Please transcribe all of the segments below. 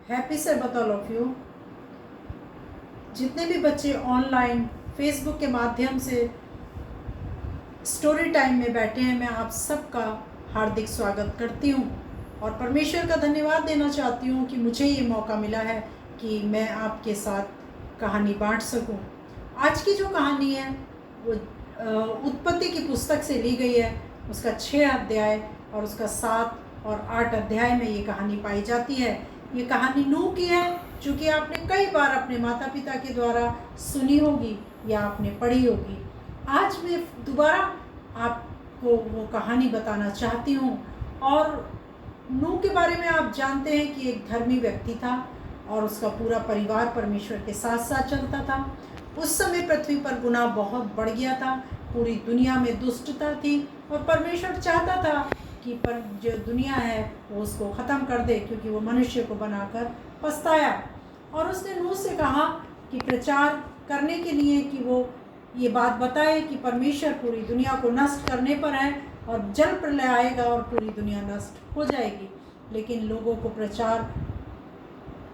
Happy सबत all of you. जितने भी बच्चे ऑनलाइन फेसबुक के माध्यम से स्टोरी टाइम में बैठे हैं, मैं आप सबका हार्दिक स्वागत करती हूँ और परमेश्वर का धन्यवाद देना चाहती हूँ कि मुझे ये मौका मिला है कि मैं आपके साथ कहानी बांट सकूँ। आज की जो कहानी है वो उत्पत्ति की पुस्तक से ली गई है। उसका 6 अध्याय और उसका 7 और 8 अध्याय में ये कहानी पाई जाती है। ये कहानी नूह की है, जो कि आपने कई बार अपने माता पिता के द्वारा सुनी होगी या आपने पढ़ी होगी। आज मैं दोबारा आपको वो कहानी बताना चाहती हूँ। और नूह के बारे में आप जानते हैं कि एक धर्मी व्यक्ति था और उसका पूरा परिवार परमेश्वर के साथ साथ चलता था। उस समय पृथ्वी पर गुनाह बहुत बढ़ गया था, पूरी दुनिया में दुष्टता थी और परमेश्वर चाहता था कि पर जो दुनिया है वो उसको ख़त्म कर दे, क्योंकि वो मनुष्य को बनाकर पछताया। और उसने नूह से कहा कि प्रचार करने के लिए कि वो ये बात बताए कि परमेश्वर पूरी दुनिया को नष्ट करने पर है और जल प्रलय आएगा और पूरी दुनिया नष्ट हो जाएगी। लेकिन लोगों को प्रचार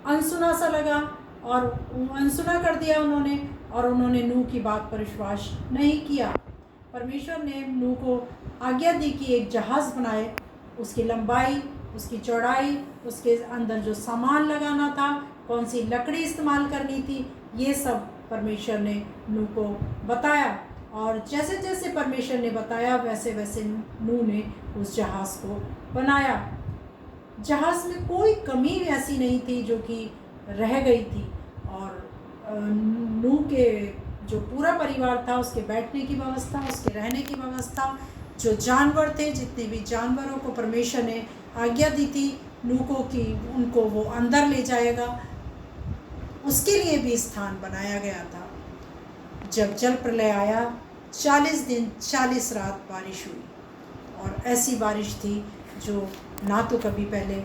अनसुना सा लगा और अनसुना कर दिया उन्होंने, और उन्होंने नूह की बात पर विश्वास नहीं किया। परमेश्वर ने नूह को आज्ञा दी कि एक जहाज़ बनाए, उसकी लंबाई, उसकी चौड़ाई, उसके अंदर जो सामान लगाना था, कौन सी लकड़ी इस्तेमाल करनी थी, ये सब परमेश्वर ने नूह को बताया। और जैसे जैसे परमेश्वर ने बताया वैसे वैसे नूह ने उस जहाज़ को बनाया। जहाज़ में कोई कमी ऐसी नहीं थी जो कि रह गई थी। और नूह के जो पूरा परिवार था, उसके बैठने की व्यवस्था, उसके रहने की व्यवस्था, जो जानवर थे, जितने भी जानवरों को परमेश्वर ने आज्ञा दी थी नूह को कि उनको वो अंदर ले जाएगा, उसके लिए भी स्थान बनाया गया था। जब जल प्रलय आया, 40 दिन 40 रात बारिश हुई, और ऐसी बारिश थी जो ना तो कभी पहले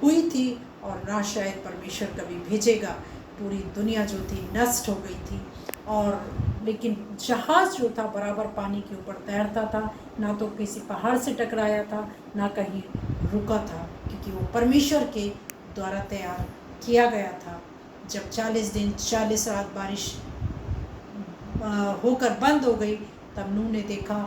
हुई थी और ना शायद परमेश्वर कभी भेजेगा। पूरी दुनिया जो थी नष्ट हो गई थी। और लेकिन जहाज़ जो था बराबर पानी के ऊपर तैरता था, ना तो किसी पहाड़ से टकराया था, ना कहीं रुका था, क्योंकि वो परमेश्वर के द्वारा तैयार किया गया था। जब 40 दिन 40 रात बारिश होकर बंद हो गई, तब नूह ने देखा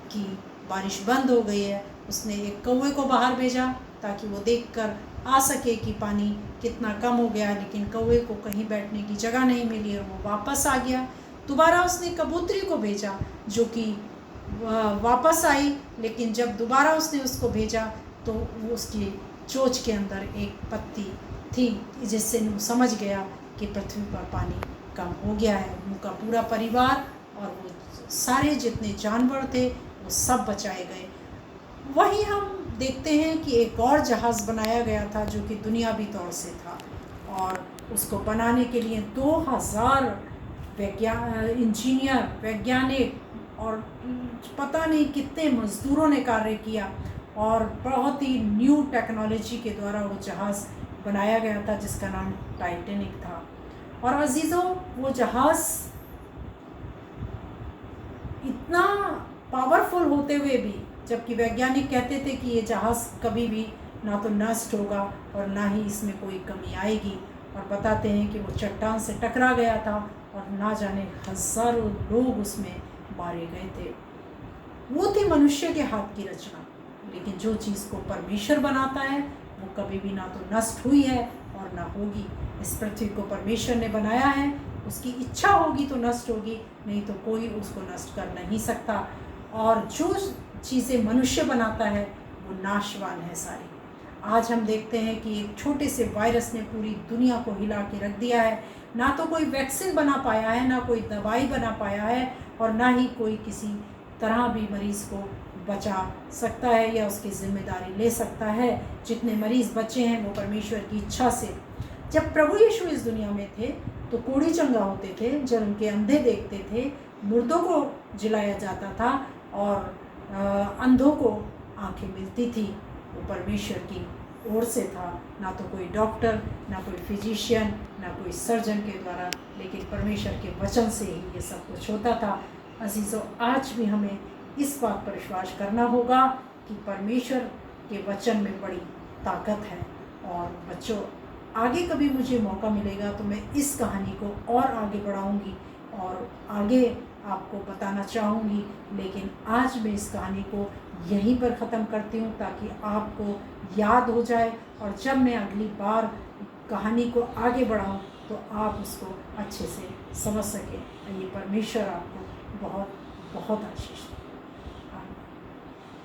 कि बारिश बंद हो गई है। उसने एक कौवे को बाहर भेजा ताकि वो देखकर आ सके कि पानी कितना कम हो गया, लेकिन कौवे को कहीं बैठने की जगह नहीं मिली और वो वापस आ गया। दोबारा उसने कबूतरी को भेजा जो कि वापस आई, लेकिन जब दोबारा उसने उसको भेजा तो वो उसकी चोंच के अंदर एक पत्ती थी, जिससे वो समझ गया कि पृथ्वी पर पानी कम हो गया है। उनका पूरा परिवार और वो सारे जितने जानवर थे वो सब बचाए गए। वहीं हम देखते हैं कि एक और जहाज़ बनाया गया था जो कि दुनियावी तौर से था, और उसको बनाने के लिए 2000 इंजीनियर, वैज्ञानिक और पता नहीं कितने मज़दूरों ने कार्य किया, और बहुत ही न्यू टेक्नोलॉजी के द्वारा वो जहाज़ बनाया गया था जिसका नाम टाइटैनिक था। और अजीज़ों, वो जहाज़ इतना पावरफुल होते हुए भी, जबकि वैज्ञानिक कहते थे कि ये जहाज़ कभी भी ना तो नष्ट होगा और ना ही इसमें कोई कमी आएगी, और बताते हैं कि वो चट्टान से टकरा गया था और ना जाने हज़ारों लोग उसमें मारे गए थे। वो थी मनुष्य के हाथ की रचना, लेकिन जो चीज़ को परमेश्वर बनाता है वो कभी भी ना तो नष्ट हुई है और ना होगी। इस पृथ्वी को परमेश्वर ने बनाया है, उसकी इच्छा होगी तो नष्ट होगी, नहीं तो कोई उसको नष्ट कर नहीं सकता। और जो चीज़ें मनुष्य बनाता है वो नाशवान है सारी। आज हम देखते हैं कि एक छोटे से वायरस ने पूरी दुनिया को हिला के रख दिया है। ना तो कोई वैक्सीन बना पाया है, ना कोई दवाई बना पाया है, और ना ही कोई किसी तरह भी मरीज़ को बचा सकता है या उसकी जिम्मेदारी ले सकता है। जितने मरीज़ बचे हैं वो परमेश्वर की इच्छा से। जब प्रभु यीशु इस दुनिया में थे तो कोढ़ी चंगा होते थे, जब उनके अंधे देखते थे, मुर्दों को जिलाया जाता था और अंधों को आंखें मिलती थी। वो परमेश्वर की ओर से था, ना तो कोई डॉक्टर, ना कोई फिजिशियन, ना कोई सर्जन के द्वारा, लेकिन परमेश्वर के वचन से ही ये सब कुछ होता था। अजीज़ों, आज भी हमें इस बात पर विश्वास करना होगा कि परमेश्वर के वचन में बड़ी ताकत है और बच्चों, आगे कभी मुझे मौका मिलेगा तो मैं इस कहानी को और आगे बढ़ाऊंगी और आगे आपको बताना चाहूँगी, लेकिन आज मैं इस कहानी को यहीं पर ख़त्म करती हूँ ताकि आपको याद हो जाए, और जब मैं अगली बार कहानी को आगे बढ़ाऊँ तो आप उसको अच्छे से समझ सकें। ये परमेश्वर आपको बहुत बहुत आशीष दे।